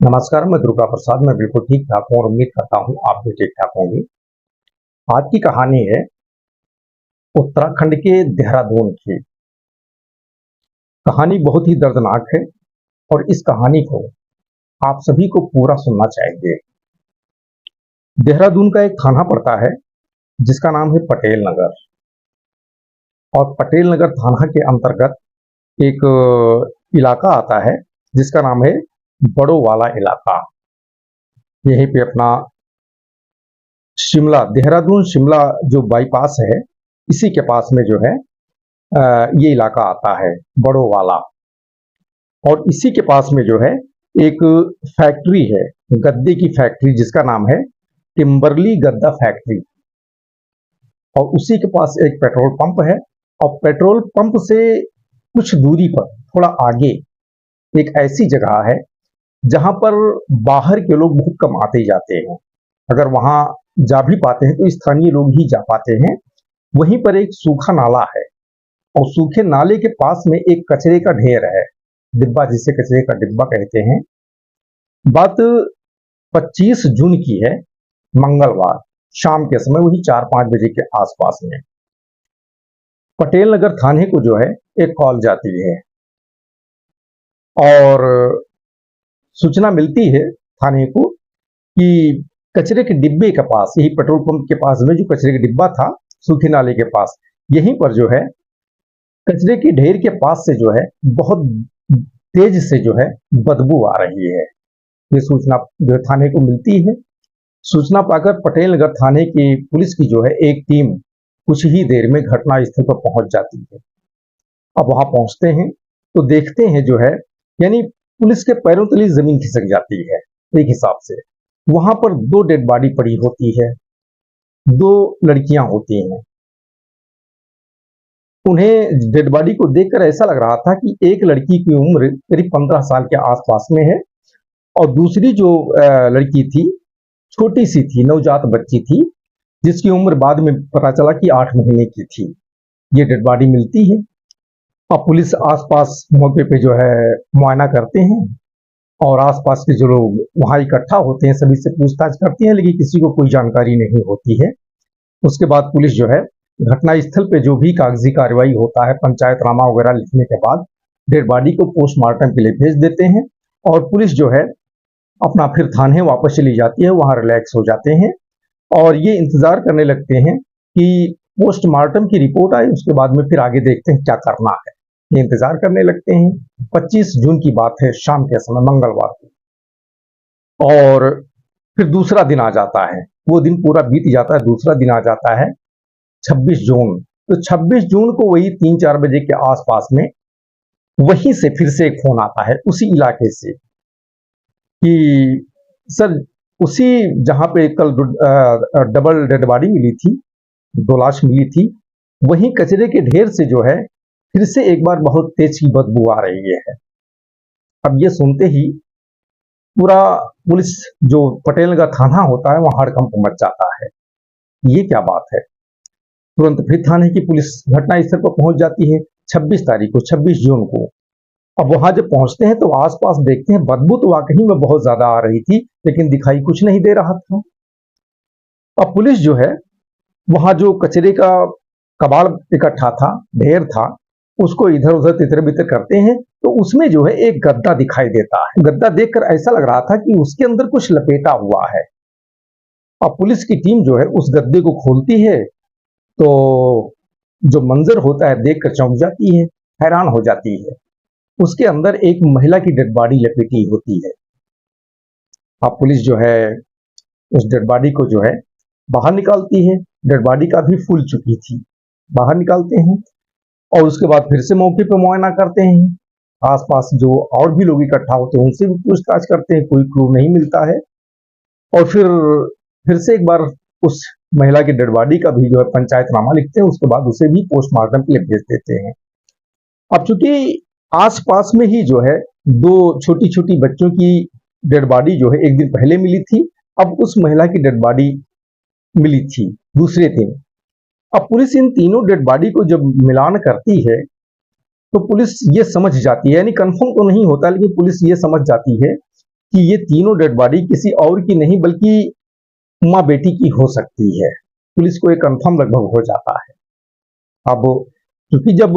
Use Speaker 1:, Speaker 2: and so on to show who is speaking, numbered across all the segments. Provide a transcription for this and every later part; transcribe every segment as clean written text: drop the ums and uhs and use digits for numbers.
Speaker 1: नमस्कार, मैं दुर्गा प्रसाद। मैं बिल्कुल ठीक ठाक हूँ और उम्मीद करता हूँ आप भी ठीक ठाक होंगे। आज की कहानी है उत्तराखंड के देहरादून की। कहानी बहुत ही दर्दनाक है और इस कहानी को आप सभी को पूरा सुनना चाहिए। देहरादून का एक थाना पड़ता है जिसका नाम है पटेल नगर, और पटेल नगर थाना के अंतर्गत एक इलाका आता है जिसका नाम है बड़ो वाला इलाका। यहीं पे अपना शिमला, देहरादून शिमला जो बाईपास है, इसी के पास में जो है ये इलाका आता है बड़ो वाला। और इसी के पास में जो है एक फैक्ट्री है, गद्दे की फैक्ट्री, जिसका नाम है टिम्बरली गद्दा फैक्ट्री। और उसी के पास एक पेट्रोल पंप है, और पेट्रोल पंप से कुछ दूरी पर थोड़ा आगे एक ऐसी जगह है जहां पर बाहर के लोग बहुत कम आते जाते हैं। अगर वहां जा भी पाते हैं तो स्थानीय लोग ही जा पाते हैं। वहीं पर एक सूखा नाला है, और सूखे नाले के पास में एक कचरे का ढेर है, डिब्बा, जिसे कचरे का डिब्बा कहते हैं। बात 25 जून की है, मंगलवार शाम के समय, वही 4-5 बजे के आसपास में पटेल नगर थाने को जो है एक कॉल जाती है, और सूचना मिलती है थाने को कि कचरे के डिब्बे के पास, यही पेट्रोल पंप के पास में जो कचरे का डिब्बा था सूखे नाले के पास, यहीं पर जो है कचरे के ढेर के पास से जो है बहुत तेज से जो है बदबू आ रही है। ये सूचना जो थाने को मिलती है। सूचना पाकर पटेल नगर थाने की पुलिस की जो है एक टीम कुछ ही देर में घटना स्थल पर पहुंच जाती है। अब वहां पहुंचते हैं तो देखते हैं जो है, यानी पुलिस के पैरों तले जमीन खिसक जाती है। एक हिसाब से वहां पर 2 डेड बॉडी पड़ी होती है, 2 लड़कियां होती हैं। उन्हें डेड बॉडी को देखकर ऐसा लग रहा था कि एक लड़की की उम्र करीब 15 साल के आसपास में है, और दूसरी जो लड़की थी छोटी सी थी, नवजात बच्ची थी, जिसकी उम्र बाद में पता चला कि 8 महीने की थी। ये डेड बॉडी मिलती है। अब पुलिस आसपास मौके पे जो है मुआयना करते हैं, और आसपास के जो लोग वहां इकट्ठा होते हैं सभी से पूछताछ करती हैं, लेकिन किसी को कोई जानकारी नहीं होती है। उसके बाद पुलिस जो है घटना स्थल पे जो भी कागजी कार्रवाई होता है, पंचायतनामा वगैरह लिखने के बाद डेड बॉडी को पोस्टमार्टम के लिए भेज देते हैं, और पुलिस जो है अपना फिर थाने वापस चली जाती है। वहां रिलैक्स हो जाते हैं और ये इंतजार करने लगते हैं कि पोस्टमार्टम की रिपोर्ट आए, उसके बाद में फिर आगे देखते हैं क्या करना है। ये इंतजार करने लगते हैं। 25 जून की बात है, शाम के समय, मंगलवार को। और फिर दूसरा दिन आ जाता है, वो दिन पूरा बीत जाता है, दूसरा दिन आ जाता है 26 जून। तो 26 जून को वही 3-4 बजे के आसपास में वहीं से फिर से एक फोन आता है उसी इलाके से कि सर, उसी जहां पे कल डबल डेड बॉडी मिली थी, 2 लाश मिली थी, वहीं कचरे के ढेर से जो है फिर से एक बार बहुत तेज की बदबू आ रही है। अब ये सुनते ही पूरा पुलिस जो पटेल नगर थाना होता है वहां हड़कंप मच जाता है। ये क्या बात है। तुरंत फिर थाने की पुलिस घटना स्थल पर पहुंच जाती है 26 तारीख को, 26 जून को। अब वहां जब पहुंचते हैं तो आसपास देखते हैं बदबू तो वाकई में बहुत ज्यादा आ रही थी, लेकिन दिखाई कुछ नहीं दे रहा था। अब पुलिस जो है वहां जो कचरे का कबाड़ इकट्ठा था, ढेर था, उसको इधर उधर तितर बितर करते हैं, तो उसमें जो है एक गद्दा दिखाई देता है। गद्दा देखकर ऐसा लग रहा था कि उसके अंदर कुछ लपेटा हुआ है। अब पुलिस की टीम जो है उस गद्दे को खोलती है, तो जो मंजर होता है देखकर चौंक जाती है, हैरान हो जाती है। उसके अंदर एक महिला की डेड बॉडी लपेटी होती है। अब पुलिस जो है उस डेड बॉडी को जो है बाहर निकालती है। डेड बॉडी काफी फूल चुकी थी, बाहर निकालते हैं, और उसके बाद फिर से मौके पर मुआयना करते हैं। आसपास जो और भी लोग इकट्ठा होते हैं उनसे भी पूछताछ करते हैं, कोई क्लू नहीं मिलता है। और फिर से एक बार उस महिला की डेड बॉडी का भी जो है पंचायतनामा लिखते हैं, उसके बाद उसे भी पोस्टमार्टम के लिए भेज देते हैं। अब चूंकि आसपास में ही जो है 2 छोटी छोटी बच्चों की डेड बॉडी जो है एक दिन पहले मिली थी, अब उस महिला की डेड बॉडी मिली थी दूसरे दिन। अब पुलिस इन तीनों डेड बॉडी को जब मिलान करती है तो पुलिस ये समझ जाती है, यानी कंफर्म तो नहीं होता, लेकिन पुलिस ये समझ जाती है कि ये तीनों डेड बॉडी किसी और की नहीं बल्कि माँ बेटी की हो सकती है। पुलिस को ये कंफर्म लगभग हो जाता है। अब क्योंकि जब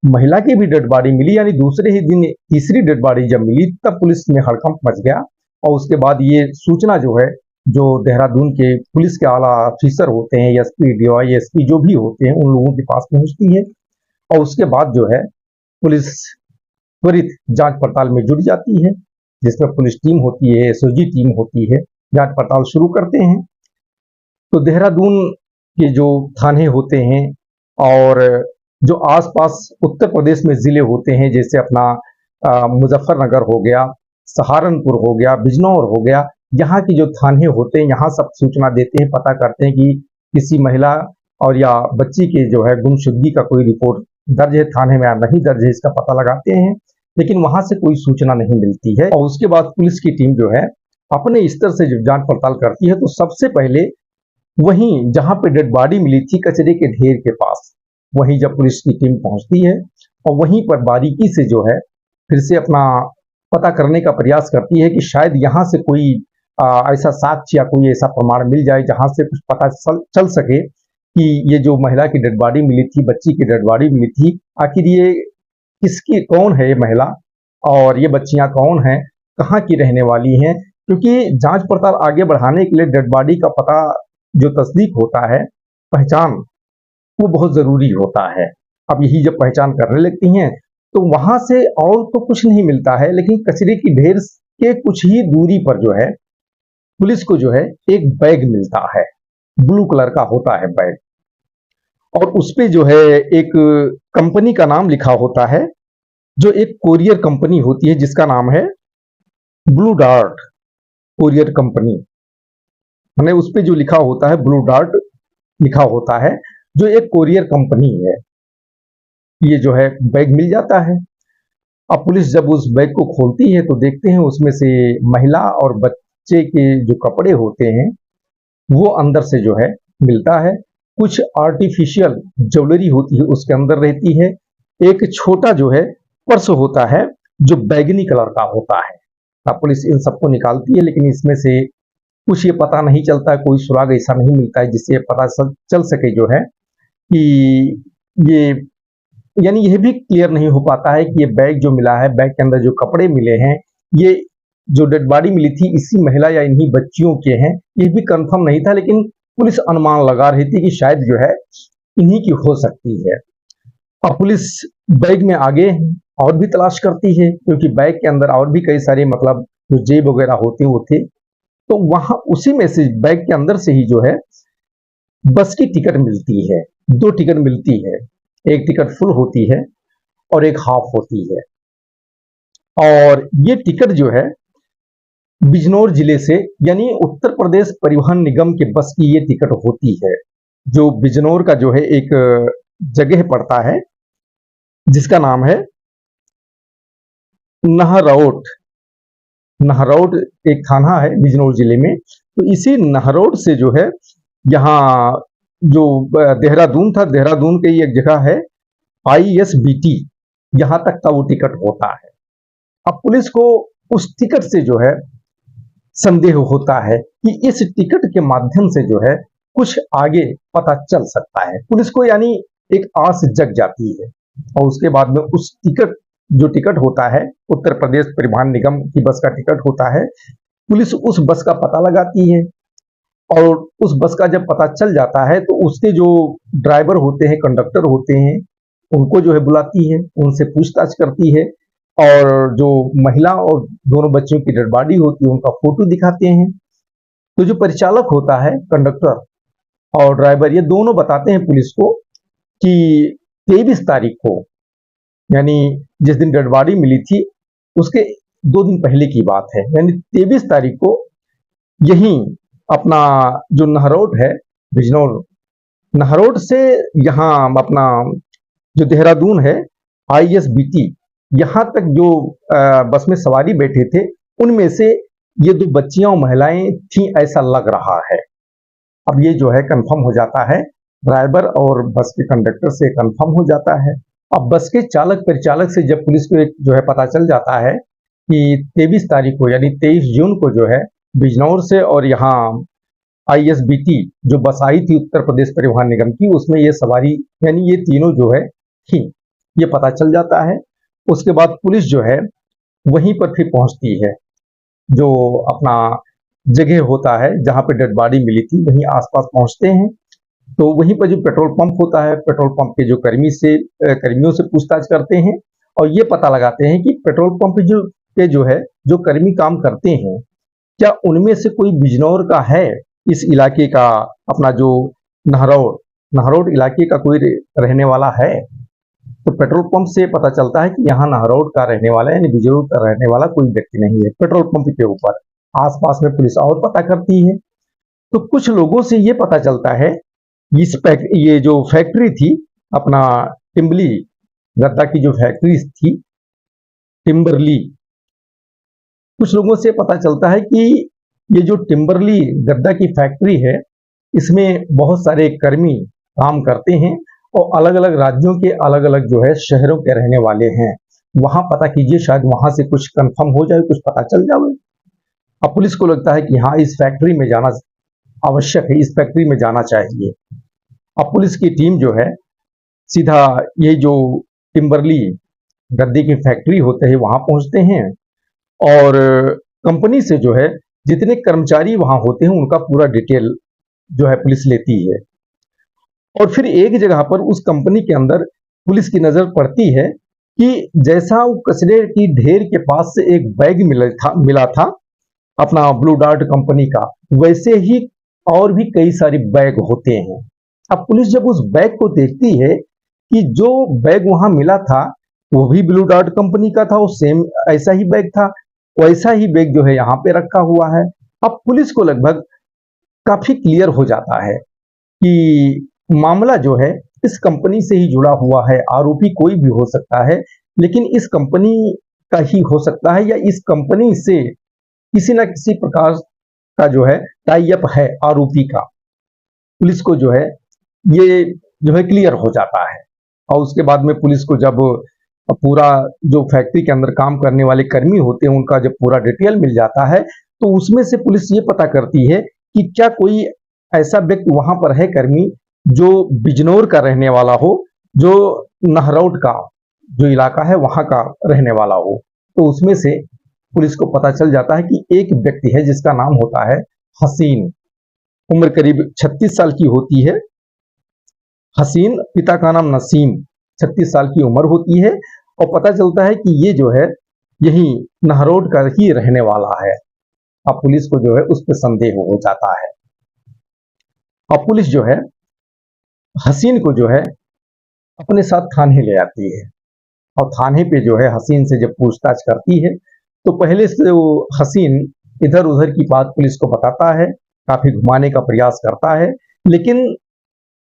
Speaker 1: महिला की भी डेड बॉडी मिली, यानी दूसरे ही दिन तीसरी डेड बॉडी जब मिली, तब पुलिस में हड़कंप मच गया। और उसके बाद ये सूचना जो है, जो देहरादून के पुलिस के आला ऑफिसर होते हैं, एसपी, डीवाईएसपी जो भी होते हैं, उन लोगों के पास पहुंचती है। और उसके बाद जो है पुलिस त्वरित जांच पड़ताल में जुट जाती है, जिसमें पुलिस टीम होती है, एसओजी टीम होती है, जांच पड़ताल शुरू करते हैं। तो देहरादून के जो थाने होते हैं और जो आसपास उत्तर प्रदेश में जिले होते हैं, जैसे अपना मुजफ्फरनगर हो गया, सहारनपुर हो गया, बिजनौर हो गया, यहाँ की जो थाने होते हैं, यहाँ सब सूचना देते हैं, पता करते हैं कि किसी महिला और या बच्ची के जो है गुमशुदगी का कोई रिपोर्ट दर्ज है थाने में या नहीं दर्ज है, इसका पता लगाते हैं। लेकिन वहां से कोई सूचना नहीं मिलती है। और उसके बाद पुलिस की टीम जो है अपने स्तर से जब जांच पड़ताल करती है, तो सबसे पहले वहीं जहां पे डेड बॉडी मिली थी कचरे के ढेर के पास, वहीं जब पुलिस की टीम पहुंचती है और वहीं पर बारीकी से जो है फिर से अपना पता करने का प्रयास करती है कि शायद यहाँ से कोई ऐसा साक्ष्य या कोई ऐसा प्रमाण मिल जाए जहां से कुछ पता चल सके कि ये जो महिला की डेड बॉडी मिली थी, बच्ची की डेड बॉडी मिली थी, आखिर ये किसकी, कौन है ये महिला और ये बच्चियां कौन हैं, कहाँ की रहने वाली हैं। क्योंकि जांच पड़ताल आगे बढ़ाने के लिए डेड बॉडी का पता जो तस्दीक होता है, पहचान, वो बहुत जरूरी होता है। अब यही जब पहचान करने लगती हैं तो वहां से और तो कुछ नहीं मिलता है, लेकिन कचरे की ढेर के कुछ ही दूरी पर जो है पुलिस को जो है एक बैग मिलता है, ब्लू कलर का होता है बैग, और उस पे जो है एक कंपनी का नाम लिखा होता है, जो एक कोरियर कंपनी होती है जिसका नाम है ब्लू डार्ट कोरियर कंपनी। मैंने उस पे जो लिखा होता है ब्लू डार्ट लिखा होता है, जो एक कोरियर कंपनी है। ये जो है बैग मिल जाता है। अब पुलिस जब उस बैग को खोलती है तो देखते हैं उसमें से महिला और बच्चे के जो कपड़े होते हैं वो अंदर से जो है मिलता है। कुछ आर्टिफिशियल ज्वेलरी होती है उसके अंदर रहती है। एक छोटा जो है पर्स होता है जो बैगनी कलर का होता है। अब पुलिस इन सबको निकालती है, लेकिन इसमें से कुछ ये पता नहीं चलता, कोई सुराग ऐसा नहीं मिलता है जिससे पता चल सके जो है कि ये, यानी यह भी क्लियर नहीं हो पाता है कि ये बैग जो मिला है, बैग के अंदर जो कपड़े मिले हैं, ये जो डेड बॉडी मिली थी इसी महिला या इन्हीं बच्चियों के हैं, ये भी कंफर्म नहीं था। लेकिन पुलिस अनुमान लगा रही थी कि शायद जो है इन्हीं की हो सकती है। अब पुलिस बैग में आगे और भी तलाश करती है, क्योंकि बैग के अंदर और भी कई सारे मतलब जो जेब वगैरह होते वो थे। तो वहां उसी में से बैग के अंदर से ही जो है बस की टिकट मिलती है। 2 टिकट मिलती है, एक टिकट फुल होती है और एक हाफ होती है। और ये टिकट जो है बिजनौर जिले से, यानी उत्तर प्रदेश परिवहन निगम के बस की ये टिकट होती है, जो बिजनौर का जो है एक जगह पड़ता है जिसका नाम है नहरौट। नहरौट एक थाना है बिजनौर जिले में। तो इसी नहरौट से जो है यहाँ जो देहरादून था, देहरादून की एक जगह है ISBT, यहां तक का वो टिकट होता है। अब पुलिस को उस टिकट से जो है संदेह होता है कि इस टिकट के माध्यम से जो है कुछ आगे पता चल सकता है। पुलिस को यानी एक आस जग जाती है। और उसके बाद में उस टिकट, जो टिकट होता है उत्तर प्रदेश परिवहन निगम की बस का टिकट होता है, पुलिस उस बस का पता लगाती है। और उस बस का जब पता चल जाता है तो उसके जो ड्राइवर होते हैं, कंडक्टर होते हैं, उनको जो है बुलाती है, उनसे पूछताछ करती है। और जो महिला और दोनों बच्चों की डेड बॉडी होती है उनका फोटो दिखाते हैं। तो जो परिचालक होता है, कंडक्टर और ड्राइवर, ये दोनों बताते हैं पुलिस को कि 23 तारीख को, यानी जिस दिन डेड बॉडी मिली थी उसके 2 दिन पहले की बात है, यानी 23 तारीख को यहीं अपना जो नहरौट है, बिजनौर, नहरौट से यहाँ अपना जो देहरादून है ISBT, यहाँ तक जो बस में सवारी बैठे थे उनमें से ये 2 बच्चियां और महिलाएं थी, ऐसा लग रहा है। अब ये जो है कंफर्म हो जाता है, ड्राइवर और बस के कंडक्टर से कंफर्म हो जाता है। अब बस के चालक परिचालक से जब पुलिस को जो है पता चल जाता है कि 23 तारीख को यानी 23 जून को जो है बिजनौर से और यहाँ ISBT जो बस आई थी उत्तर प्रदेश परिवहन निगम की, उसमें ये सवारी यानी ये तीनों जो है थी, ये पता चल जाता है। उसके बाद पुलिस जो है वहीं पर फिर पहुंचती है, जो अपना जगह होता है जहां पे डेड बॉडी मिली थी वहीं आसपास पहुंचते हैं। तो वहीं पर जो पेट्रोल पंप होता है, पेट्रोल पंप के जो कर्मियों से पूछताछ करते हैं और ये पता लगाते हैं कि पेट्रोल पंप जो है जो कर्मी काम करते हैं, क्या उनमें से कोई बिजनौर का है, इस इलाके का, अपना जो नहरौड इलाके का कोई रहने वाला है। तो पेट्रोल पंप से पता चलता है कि यहाँ नहरौड का रहने वाला यानी बिजनौर का रहने वाला कोई व्यक्ति नहीं है। पेट्रोल पंप के ऊपर आसपास में पुलिस और पता करती है, तो कुछ लोगों से ये पता चलता है ये जो फैक्ट्री थी अपना टिम्बली गद्दा की जो फैक्ट्री थी टिम्बरली, कुछ लोगों से पता चलता है कि ये जो टिम्बरली गद्दा की फैक्ट्री है इसमें बहुत सारे कर्मी काम करते हैं और अलग अलग राज्यों के अलग अलग जो है शहरों के रहने वाले हैं। वहां पता कीजिए, शायद वहां से कुछ कंफर्म हो जाए, कुछ पता चल जाए। अब पुलिस को लगता है कि हाँ, इस फैक्ट्री में जाना आवश्यक है, इस फैक्ट्री में जाना चाहिए। अब पुलिस की टीम जो है सीधा ये जो टिम्बरली गद्दे की फैक्ट्री होते हैं वहां पहुंचते हैं और कंपनी से जो है जितने कर्मचारी वहां होते हैं उनका पूरा डिटेल जो है पुलिस लेती है। और फिर एक जगह पर उस कंपनी के अंदर पुलिस की नजर पड़ती है कि जैसा वो कचरे की ढेर के पास से एक बैग मिला था अपना ब्लू डार्ट कंपनी का, वैसे ही और भी कई सारे बैग होते हैं। अब पुलिस जब उस बैग को देखती है कि जो बैग वहां मिला था वो भी ब्लू डार्ट कंपनी का था, वो सेम ऐसा ही बैग था, वैसा ही बैग जो है यहाँ पे रखा हुआ है। अब पुलिस को लगभग काफी क्लियर हो जाता है कि मामला जो है इस कंपनी से ही जुड़ा हुआ है, आरोपी कोई भी हो सकता है लेकिन इस कंपनी का ही हो सकता है या इस कंपनी से किसी न किसी प्रकार का जो है टाई अप है आरोपी का। पुलिस को जो है ये जो है क्लियर हो जाता है और उसके बाद में पुलिस को जब पूरा जो फैक्ट्री के अंदर काम करने वाले कर्मी होते हैं उनका जब पूरा डिटेल मिल जाता है तो उसमें से पुलिस ये पता करती है कि क्या कोई ऐसा व्यक्ति वहां पर है कर्मी जो बिजनौर का रहने वाला हो, जो नहरौड का जो इलाका है वहां का रहने वाला हो। तो उसमें से पुलिस को पता चल जाता है कि एक व्यक्ति है जिसका नाम होता है हसीन, उम्र करीब 36 साल की होती है। हसीन, पिता का नाम नसीम, 36 साल की उम्र होती है और पता चलता है कि ये जो है यही नहरौड का ही रहने वाला है। अब पुलिस को जो है उस पर संदेह हो जाता है। अब पुलिस जो है हसीन को जो है अपने साथ थाने ले आती है और थाने पे जो है हसीन से जब पूछताछ करती है तो पहले से वो हसीन इधर उधर की बात पुलिस को बताता है, काफी घुमाने का प्रयास करता है, लेकिन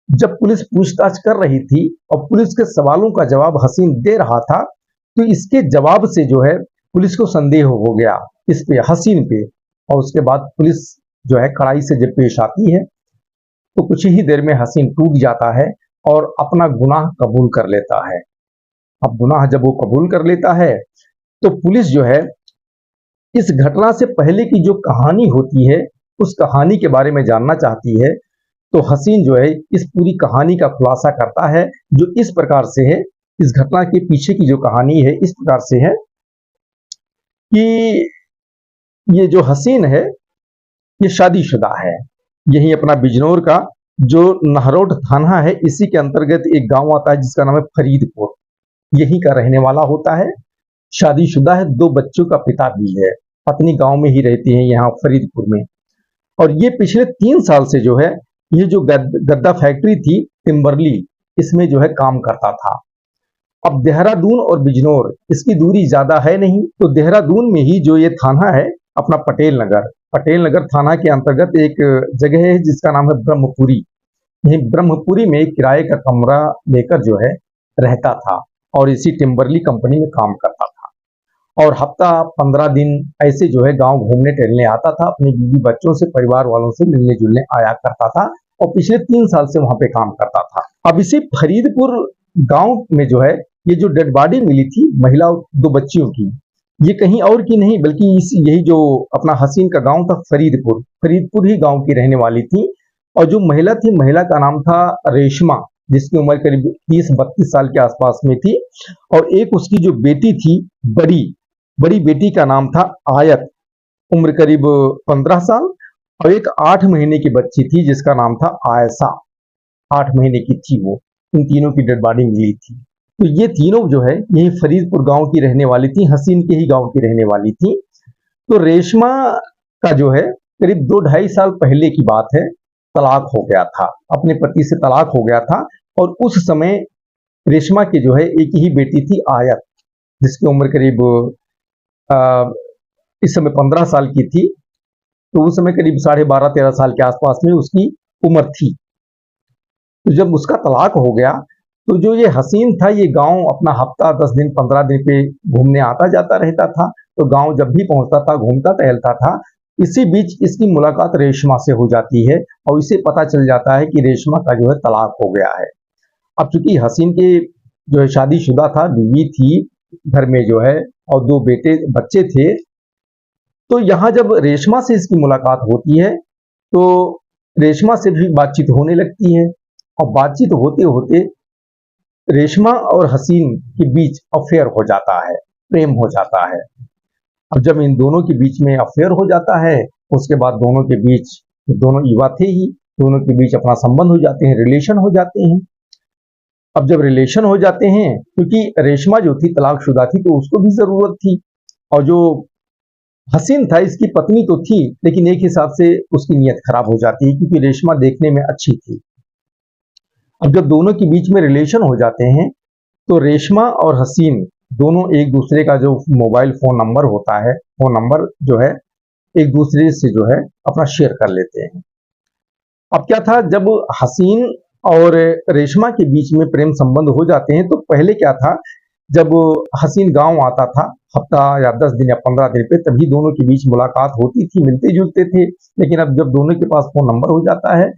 Speaker 1: जब पुलिस पूछताछ कर रही थी और पुलिस के सवालों का जवाब हसीन दे रहा था तो इसके जवाब से जो है पुलिस को संदेह हो गया इस पे, हसीन पे। और उसके बाद पुलिस जो है कड़ाई से जब पेश आती है तो कुछ ही देर में हसीन टूट जाता है और अपना गुनाह कबूल कर लेता है। अब गुनाह जब वो कबूल कर लेता है तो पुलिस जो है इस घटना से पहले की जो कहानी होती है उस कहानी के बारे में जानना चाहती है। तो हसीन जो है इस पूरी कहानी का खुलासा करता है जो इस प्रकार से है, इस घटना के पीछे की जो कहानी है इस प्रकार से है कि ये जो हसीन है ये शादीशुदा है, यही अपना बिजनौर का जो नहरौड थाना है इसी के अंतर्गत एक गांव आता है जिसका नाम है फरीदपुर, यही का रहने वाला होता है, शादीशुदा है, 2 बच्चों का पिता भी है, पत्नी गांव में ही रहती है यहाँ फरीदपुर में। और ये पिछले 3 साल से जो है ये जो गद्दा फैक्ट्री थी टिम्बरली इसमें जो है काम करता था। अब देहरादून और बिजनौर इसकी दूरी ज्यादा है नहीं, तो देहरादून में ही जो ये थाना है अपना पटेल नगर थाना के अंतर्गत एक जगह है जिसका नाम है ब्रह्मपुरी। यही ब्रह्मपुरी में किराए का कमरा लेकर जो है रहता था और इसी टिम्बरली कंपनी में काम करता था और हफ्ता 15 दिन ऐसे जो है गांव घूमने टहलने आता था, अपने बीवी बच्चों से, परिवार वालों से मिलने जुलने आया करता था और पिछले 3 साल से वहां पे काम करता था। अब इसी फरीदपुर गांव में जो है ये जो डेड बॉडी मिली थी महिला 2 बच्चियों की, ये कहीं और की नहीं बल्कि यही जो अपना हसीन का गांव था फरीदपुर ही गांव की रहने वाली थी। और जो महिला थी, महिला का नाम था रेशमा, जिसकी उम्र करीब 30-32 साल के आसपास में थी। और एक उसकी जो बेटी थी, बड़ी बड़ी बेटी का नाम था आयत, उम्र करीब 15 साल। और एक 8 महीने की बच्ची थी जिसका नाम था आयशा, 8 महीने की थी वो। इन तीनों की डेड बॉडी मिली थी। तो ये तीनों जो है यही फरीदपुर गांव की रहने वाली थी, हसीन के ही गांव की रहने वाली थी। तो रेशमा का जो है करीब 2-2.5 साल पहले की बात है, तलाक हो गया था, अपने पति से तलाक हो गया था। और उस समय रेशमा की जो है एक ही बेटी थी आयत, जिसकी उम्र करीब आ, इस समय 15 साल की थी। तो उस समय करीब 12.5-13 साल के आसपास में उसकी उम्र थी। तो जब उसका तलाक हो गया तो जो ये हसीन था, ये गांव अपना हफ्ता 10 दिन 15 दिन पे घूमने आता जाता रहता था। तो गांव जब भी पहुंचता था, घूमता टहलता था। इसी बीच इसकी मुलाकात रेशमा से हो जाती है और इसे पता चल जाता है कि रेशमा का जो है तलाक हो गया है। अब चूंकि हसीन के जो है शादीशुदा था, बीवी थी घर में जो है, और 2 बच्चे थे। तो यहाँ जब रेशमा से इसकी मुलाकात होती है तो रेशमा से भी बातचीत होने लगती है। और बातचीत होते होते रेशमा और हसीन के बीच अफेयर हो जाता है, प्रेम हो जाता है। अब जब इन दोनों के बीच में अफेयर हो जाता है, उसके बाद दोनों के बीच, दोनों युवा थे ही, दोनों के बीच अपना संबंध हो जाते हैं, रिलेशन हो जाते हैं। अब जब रिलेशन हो जाते हैं, क्योंकि रेशमा जो थी तलाकशुदा थी तो उसको भी जरूरत थी। और जो हसीन था, इसकी पत्नी तो थी, लेकिन एक हिसाब से उसकी नीयत खराब हो जाती है क्योंकि रेशमा देखने में अच्छी थी। अब जब दोनों के बीच में रिलेशन हो जाते हैं तो रेशमा और हसीन दोनों एक दूसरे का जो मोबाइल फोन नंबर होता है, फोन नंबर जो है एक दूसरे से जो है अपना शेयर कर लेते हैं। अब क्या था, जब हसीन और रेशमा के बीच में प्रेम संबंध हो जाते हैं तो पहले क्या था, जब हसीन गांव आता था हफ्ता या 10 दिन या 15 दिन पे, तभी दोनों के बीच मुलाकात होती थी, मिलते जुलते थे। लेकिन अब जब दोनों के पास फोन नंबर हो जाता है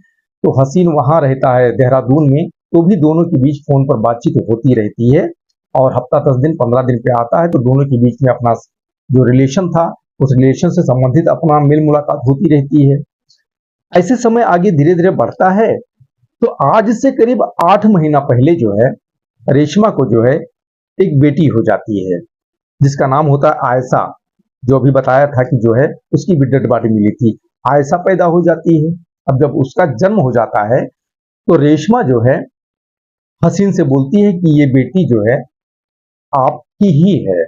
Speaker 1: तो हसीन वहां रहता है देहरादून में, तो भी दोनों के बीच फोन पर बातचीत होती रहती है। और हफ्ता 10 दिन 15 दिन पे आता है तो दोनों के बीच में अपना जो रिलेशन था, उस रिलेशन से संबंधित अपना मिल मुलाकात होती रहती है। ऐसे समय आगे धीरे धीरे बढ़ता है। तो आज से करीब 8 महीना पहले जो है रेशमा को जो है एक बेटी हो जाती है जिसका नाम होता है आयशा। जो अभी बताया था कि जो है उसकी भी डेड बॉडी मिली थी, आयशा पैदा हो जाती है। अब जब उसका जन्म हो जाता है तो रेशमा जो है हसीन से बोलती है कि ये बेटी जो है आपकी ही है,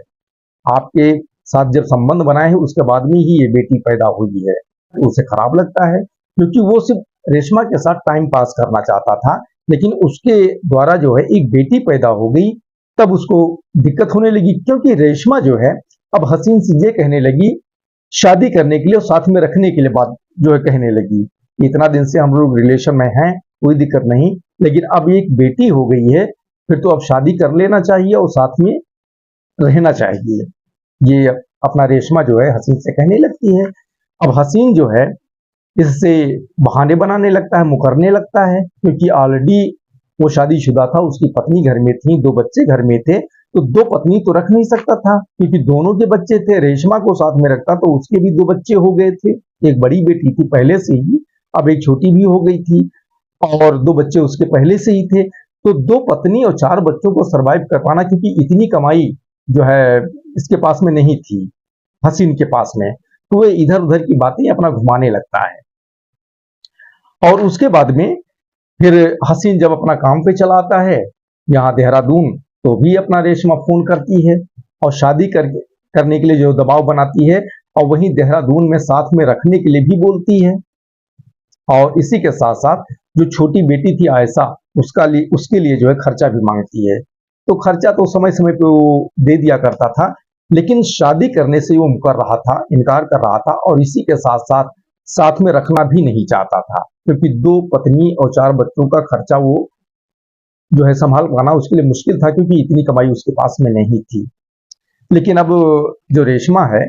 Speaker 1: आपके साथ जब संबंध बनाए हैं उसके बाद में ही ये बेटी पैदा हुई है। तो उसे खराब लगता है क्योंकि वो सिर्फ रेशमा के साथ टाइम पास करना चाहता था, लेकिन उसके द्वारा जो है एक बेटी पैदा हो गई। तब उसको दिक्कत होने लगी क्योंकि रेशमा जो है अब हसीन से ये कहने लगी, शादी करने के लिए और साथ में रखने के लिए बात जो है कहने लगी, इतना दिन से हम लोग रिलेशन में हैं, कोई दिक्कत नहीं, लेकिन अब एक बेटी हो गई है, फिर तो अब शादी कर लेना चाहिए और साथ में रहना चाहिए। ये अपना रेशमा जो है हसीन से कहने लगती है। अब हसीन जो है इससे बहाने बनाने लगता है, मुकरने लगता है, क्योंकि ऑलरेडी वो शादीशुदा था, उसकी पत्नी घर में थी, 2 बच्चे घर में थे। तो 2 पत्नी तो रख नहीं सकता था क्योंकि दोनों के बच्चे थे। रेशमा को साथ में रखता तो उसके भी 2 बच्चे हो गए थे। एक बड़ी बेटी थी पहले से ही, अब एक छोटी भी हो गई थी, और 2 बच्चे उसके पहले से ही थे। तो 2 पत्नी और 4 बच्चों को सरवाइव कर पाना, क्योंकि इतनी कमाई जो है इसके पास में नहीं थी, हसीन के पास में, तो वो इधर उधर की बातें अपना घुमाने लगता है। और उसके बाद में फिर हसीन जब अपना काम पे चला आता है यहाँ देहरादून, तो भी अपना रेशमा फोन करती है और शादी करने के लिए जो दबाव बनाती है, और वहीं देहरादून में साथ में रखने के लिए भी बोलती है। और इसी के साथ साथ जो छोटी बेटी थी आयशा, उसके लिए जो है खर्चा भी मांगती है। तो खर्चा तो समय समय पे वो दे दिया करता था, लेकिन शादी करने से वो मुकर रहा था, इनकार कर रहा था, और इसी के साथ साथ साथ में रखना भी नहीं चाहता था, क्योंकि 2 पत्नी और 4 बच्चों का खर्चा वो जो है संभाल पाना उसके लिए मुश्किल था, क्योंकि इतनी कमाई उसके पास में नहीं थी। लेकिन अब जो रेशमा है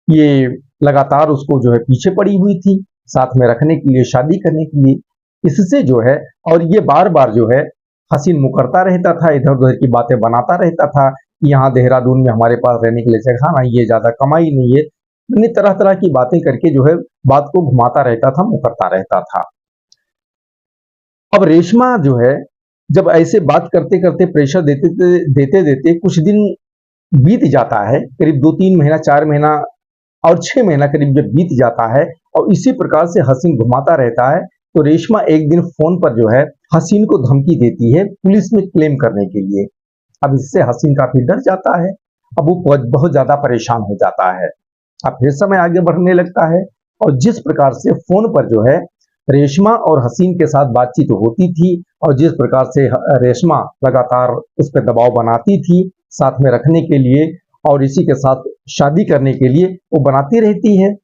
Speaker 1: ये लगातार उसको जो है पीछे पड़ी हुई थी, साथ में रखने के लिए, शादी करने के लिए। इससे जो है, और ये बार बार जो है हसीन मुकरता रहता था, इधर उधर की बातें बनाता रहता था कि यहाँ देहरादून में हमारे पास रहने के लिए जगह नहीं है, ज्यादा कमाई नहीं है, यानी तरह तरह की बातें करके जो है बात को घुमाता रहता था, मुकरता रहता था। अब रेशमा जो है जब ऐसे बात करते करते प्रेशर देते देते कुछ दिन बीत जाता है, करीब 2-3 महीना, 4 महीना और 6 महीना करीब जब बीत जाता है और इसी प्रकार से हसीन घुमाता रहता है, तो रेशमा एक दिन फोन पर जो है हसीन को धमकी देती है पुलिस में क्लेम करने के लिए। अब इससे हसीन काफी डर जाता है, अब वो बहुत ज्यादा परेशान हो जाता है। अब फिर समय आगे बढ़ने लगता है और जिस प्रकार से फोन पर जो है रेशमा और हसीन के साथ बातचीत होती थी और जिस प्रकार से रेशमा लगातार उस पर दबाव बनाती थी साथ में रखने के लिए और इसी के साथ शादी करने के लिए वो बनाती रहती है,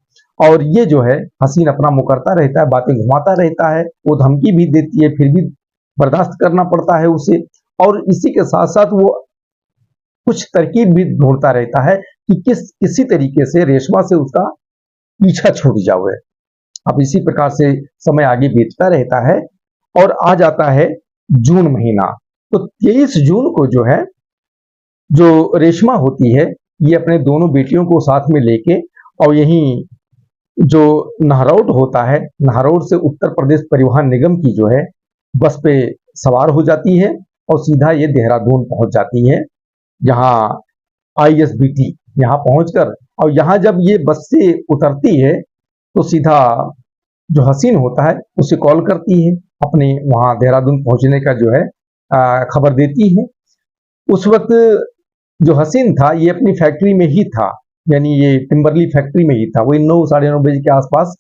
Speaker 1: और ये जो है हसीन अपना मुकरता रहता है, बातें घुमाता रहता है, वो धमकी भी देती है फिर भी बर्दाश्त करना पड़ता है उसे, और इसी के साथ साथ वो कुछ तरकीब भी ढूंढता रहता है कि किसी तरीके से रेशमा से उसका पीछा छूट जाए। अब इसी प्रकार से समय आगे बीतता रहता है और आ जाता है जून महीना। तो 23 जून को जो है जो रेशमा होती है ये अपने दोनों बेटियों को साथ में लेके और यहीं जो नाहरौट होता है, नाहरौट से उत्तर प्रदेश परिवहन निगम की जो है बस पे सवार हो जाती है और सीधा ये देहरादून पहुंच जाती है, जहां ISBT यहाँ पहुंचकर, और यहाँ जब ये बस से उतरती है तो सीधा जो हसीन होता है उसे कॉल करती है, अपने वहां देहरादून पहुंचने का जो है खबर देती है। उस वक्त जो हसीन था ये अपनी फैक्ट्री में ही था, यानी ये टिम्बरली फैक्ट्री में ही था, वही 9-9:30 बजे के आसपास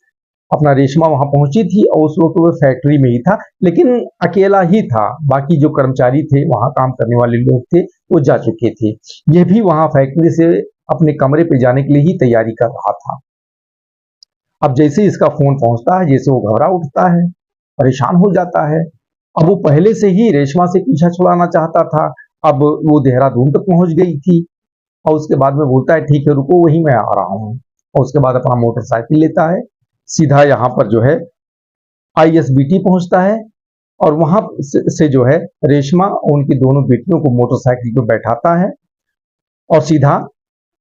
Speaker 1: अपना रेशमा वहां पहुंची थी और उस वक्त वो फैक्ट्री में ही था, लेकिन अकेला ही था, बाकी जो कर्मचारी थे वहां काम करने वाले लोग थे वो जा चुके थे। ये भी वहां फैक्ट्री से अपने कमरे पे जाने के लिए ही तैयारी कर रहा था। अब जैसे इसका फोन पहुंचता है, जैसे वो घबरा उठता है, परेशान हो जाता है। अब वो पहले से ही रेशमा से पीछा छुड़ाना चाहता था, अब वो देहरादून तक पहुंच गई थी और उसके बाद में बोलता है ठीक है रुको वहीं मैं आ रहा हूँ, और उसके बाद अपना मोटरसाइकिल लेता है, सीधा यहाँ पर जो है ISBT पहुंचता है और वहां से जो है रेशमा और उनकी दोनों बेटियों को मोटरसाइकिल पर बैठाता है और सीधा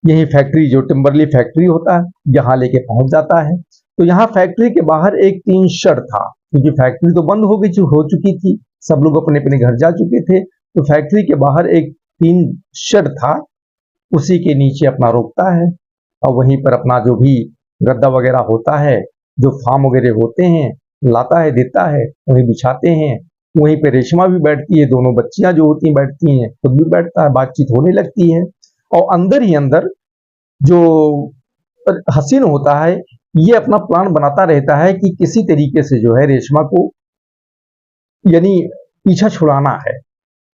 Speaker 1: यही फैक्ट्री जो टिम्बरली फैक्ट्री होता है यहाँ लेके पहुंच जाता है। तो यहाँ फैक्ट्री के बाहर एक टीन शेड था, क्योंकि फैक्ट्री तो बंद हो चुकी थी, सब लोग अपने अपने घर जा चुके थे, तो फैक्ट्री के बाहर एक टीन शेड था, उसी के नीचे अपना रोकता है और वहीं पर अपना जो भी गद्दा वगैरह होता है, जो फार्म वगैरह होते हैं, लाता है, देता है, वहीं बिछाते हैं। वहीं पे रेशमा भी बैठती है, दोनों बच्चियां जो होती हैं बैठती हैं, खुद भी बैठता है, बातचीत होने लगती है और अंदर ही अंदर जो हसीन होता है ये अपना प्लान बनाता रहता है कि किसी तरीके से जो है रेशमा को यानी पीछा छुड़ाना है,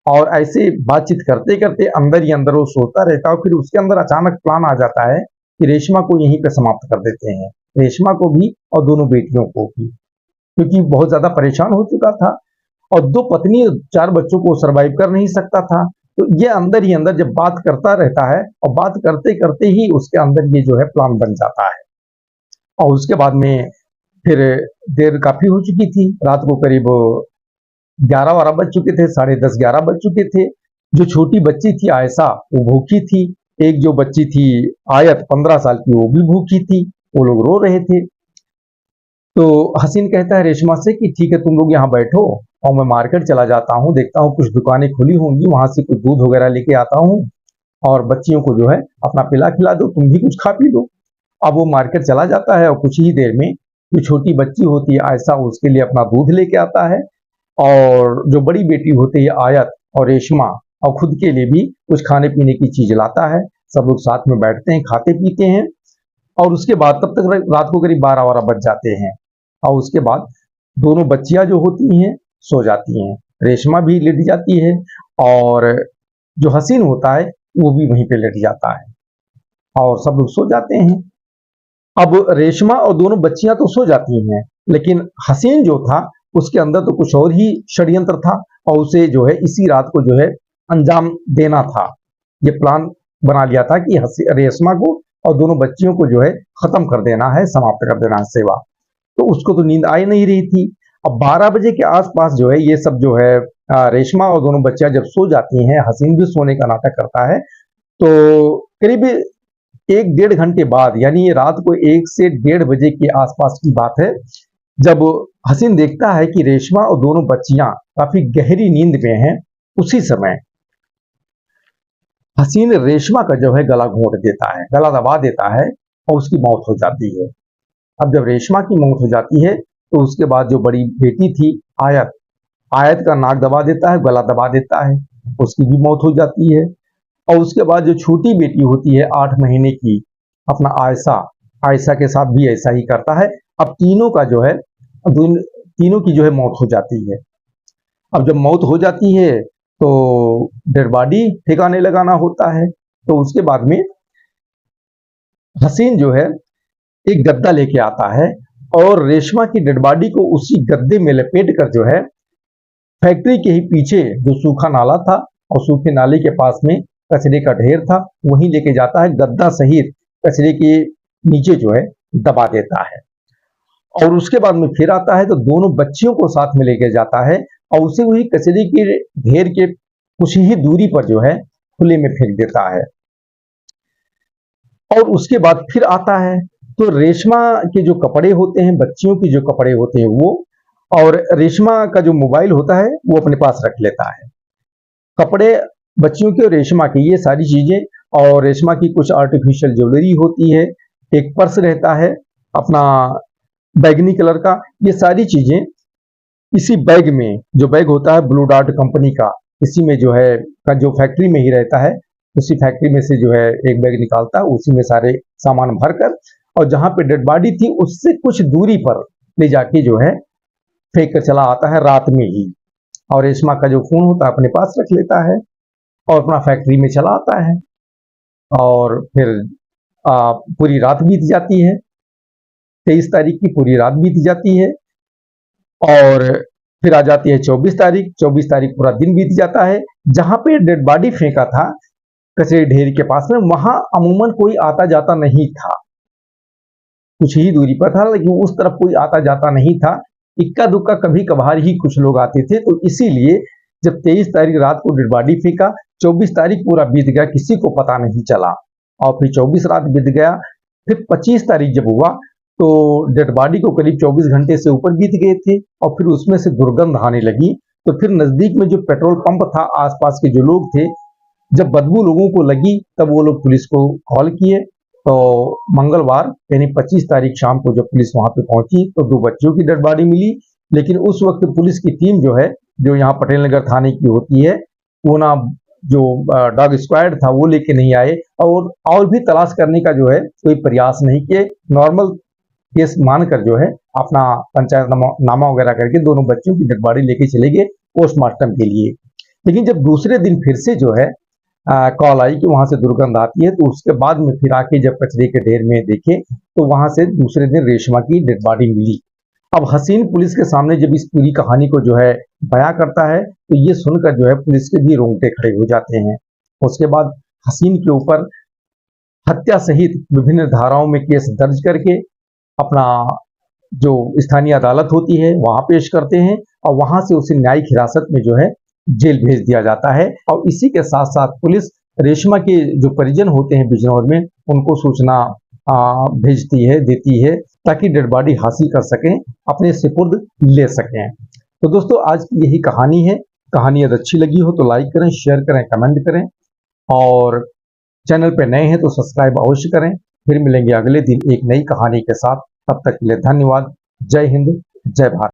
Speaker 1: और ऐसे बातचीत करते करते अंदर ही अंदर वो सोता रहता है और फिर उसके अंदर अचानक प्लान आ जाता है कि रेशमा को यहीं पे समाप्त कर देते हैं, रेशमा को भी और दोनों बेटियों को भी, क्योंकि बहुत ज्यादा परेशान हो चुका था और 2 पत्नी 4 बच्चों को सर्वाइव कर नहीं सकता था। तो ये अंदर ही अंदर जब बात करता रहता है और बात करते करते ही उसके अंदर ये जो है प्लान बन जाता है, और उसके बाद में फिर देर काफी हो चुकी थी, रात को करीब 11-12 बज चुके थे, 10:30-11 बज चुके थे। जो छोटी बच्ची थी आयशा वो भूखी थी, एक जो बच्ची थी आयत 15 साल की वो भी भूखी थी, वो लोग रो रहे थे। तो हसीन कहता है रेशमा से कि ठीक है तुम लोग यहाँ बैठो और मैं मार्केट चला जाता हूँ, देखता हूँ कुछ दुकानें खुली होंगी, वहां से कुछ दूध वगैरह लेके आता हूँ और बच्चियों को जो है अपना पिला खिला दो, तुम भी कुछ खा पी लो। अब वो मार्केट चला जाता है और कुछ ही देर में जो छोटी बच्ची होती है आयशा उसके लिए अपना दूध लेके आता है, और जो बड़ी बेटी होती है आयत और रेशमा और खुद के लिए भी कुछ खाने पीने की चीज लाता है। सब लोग साथ में बैठते हैं, खाते पीते हैं और उसके बाद तब तक रात को करीब 12-12 बज जाते हैं और उसके बाद दोनों बच्चियां जो होती हैं सो जाती हैं, रेशमा भी लेट जाती है और जो हसीन होता है वो भी वहीं पे लेट जाता है और सब लोग सो जाते हैं। अब रेशमा और दोनों बच्चियां तो सो जाती हैं, लेकिन हसीन जो था उसके अंदर तो कुछ और ही षड्यंत्र था और उसे जो है इसी रात को जो है अंजाम देना था। ये प्लान बना लिया था कि रेशमा को और दोनों बच्चियों को जो है खत्म कर देना है, समाप्त कर देना है सेवा। तो उसको तो नींद आ ही नहीं रही थी। अब 12 बजे के आसपास जो है ये सब जो है रेशमा और दोनों बच्चियां जब सो जाती हैं, हसीन भी सोने का नाटक करता है, तो करीब 1-1.5 घंटे बाद, यानी ये रात को 1 से 1:30 बजे के आसपास की बात है, जब हसीन देखता है कि रेशमा और दोनों बच्चियां काफी गहरी नींद में हैं, उसी समय हसीन रेशमा का जो है गला घोंट देता है, गला दबा देता है और उसकी मौत हो जाती है। अब जब रेशमा की मौत हो जाती है तो उसके बाद जो बड़ी बेटी थी आयत, आयत का नाक दबा देता है, गला दबा देता है, उसकी भी मौत हो जाती है। और उसके बाद जो छोटी बेटी होती है 8 महीने की, अपना आयशा, आयशा के साथ भी ऐसा ही करता है। अब तीनों का जो है, तीनों की जो है मौत हो जाती है। अब जब मौत हो जाती है तो डेड बॉडी ठिकाने लगाना होता है। तो उसके बाद में हसीन जो है एक गद्दा लेके आता है और रेशमा की डेड बॉडी को उसी गद्दे में लपेट कर जो है फैक्ट्री के ही पीछे जो सूखा नाला था और सूखे नाले के पास में कचरे का ढेर था, वहीं लेके जाता है, गद्दा सहित कचरे के नीचे जो है दबा देता है। और उसके बाद में फिर आता है तो दोनों बच्चियों को साथ में लेके जाता है और उसे वही कचरे के ढेर के कुछ ही दूरी पर जो है खुले में फेंक देता है। और उसके बाद फिर आता है तो रेशमा के जो कपड़े होते हैं, बच्चियों के जो कपड़े होते हैं वो, और रेशमा का जो मोबाइल होता है वो अपने पास रख लेता है। कपड़े बच्चियों के और रेशमा की ये सारी चीजें, और रेशमा की कुछ आर्टिफिशियल ज्वेलरी होती है, एक पर्स रहता है अपना बैगनी कलर का, ये सारी चीजें इसी बैग में, जो बैग होता है ब्लू डार्ट कंपनी का, इसी में जो है का जो फैक्ट्री में ही रहता है, उसी फैक्ट्री में से जो है एक बैग निकालता है, उसी में सारे सामान भरकर, और जहां पे डेड बॉडी थी उससे कुछ दूरी पर ले जाके जो है फेंक कर चला आता है रात में ही। और रेशमा का जो फोन होता है अपने पास रख लेता है और अपना फैक्ट्री में चला आता है। और फिर पूरी रात बीत जाती है, 23 तारीख की पूरी रात बीत जाती है। और फिर आ जाती है 24 तारीख, 24 तारीख पूरा दिन बीत जाता है। जहां पे डेड बॉडी फेंका था कचरे ढेर के पास में, वहां अमूमन कोई आता जाता नहीं था, कुछ ही दूरी पर था, लेकिन उस तरफ कोई आता जाता नहीं था। इक्का दुक्का कभी कभार ही कुछ लोग आते थे। तो इसीलिए जब 23 तारीख रात को डेड बॉडी फेंका, 24 तारीख पूरा बीत गया, किसी को पता नहीं चला। और फिर 24 रात बीत गया, फिर 25 तारीख जब हुआ तो डेड बॉडी को करीब 24 घंटे से ऊपर बीत गए थे और फिर उसमें से दुर्गंध आने लगी। तो फिर नजदीक में जो पेट्रोल पंप था, आसपास के जो लोग थे, जब बदबू लोगों को लगी तब वो लोग पुलिस को कॉल किए। तो मंगलवार यानी 25 तारीख शाम को जब पुलिस वहां पे पहुंची तो 2 बच्चों की डेड बॉडी मिली। लेकिन उस वक्त पुलिस की टीम जो है, जो यहाँ पटेल नगर थाने की होती है, वो ना जो डॉग स्क्वाड था वो लेके नहीं आए और भी तलाश करने का जो है कोई प्रयास नहीं किए। नॉर्मल केस मानकर जो है अपना पंचायत नामा वगैरह करके दोनों बच्चों की डेड बॉडी लेके चले गए पोस्टमार्टम के लिए। लेकिन जब दूसरे दिन फिर से जो है कॉल आई कि वहां से दुर्गंध आती है, तो उसके बाद में फिर आके जब कचरे के ढेर में देखे तो वहां से दूसरे दिन रेशमा की डेड बॉडी मिली। अब हसीन पुलिस के सामने जब इस पूरी कहानी को जो है बयां करता है तो ये सुनकर जो है पुलिस के भी रोंगटे खड़े हो जाते हैं। उसके बाद हसीन के ऊपर हत्या सहित विभिन्न धाराओं में केस दर्ज करके अपना जो स्थानीय अदालत होती है वहां पेश करते हैं और वहां से उसे न्यायिक हिरासत में जो है जेल भेज दिया जाता है। और इसी के साथ साथ पुलिस रेशमा के जो परिजन होते हैं बिजनौर में, उनको सूचना भेजती है, देती है, ताकि डेड बॉडी हासिल कर सकें, अपने सुपुर्द ले सकें। तो दोस्तों आज की यही कहानी है। कहानी यदि अच्छी लगी हो तो लाइक करें, शेयर करें, कमेंट करें, और चैनल पे नए हैं तो सब्सक्राइब अवश्य करें। फिर मिलेंगे अगले दिन एक नई कहानी के साथ। तब तक के लिए धन्यवाद। जय हिंद, जय भारत।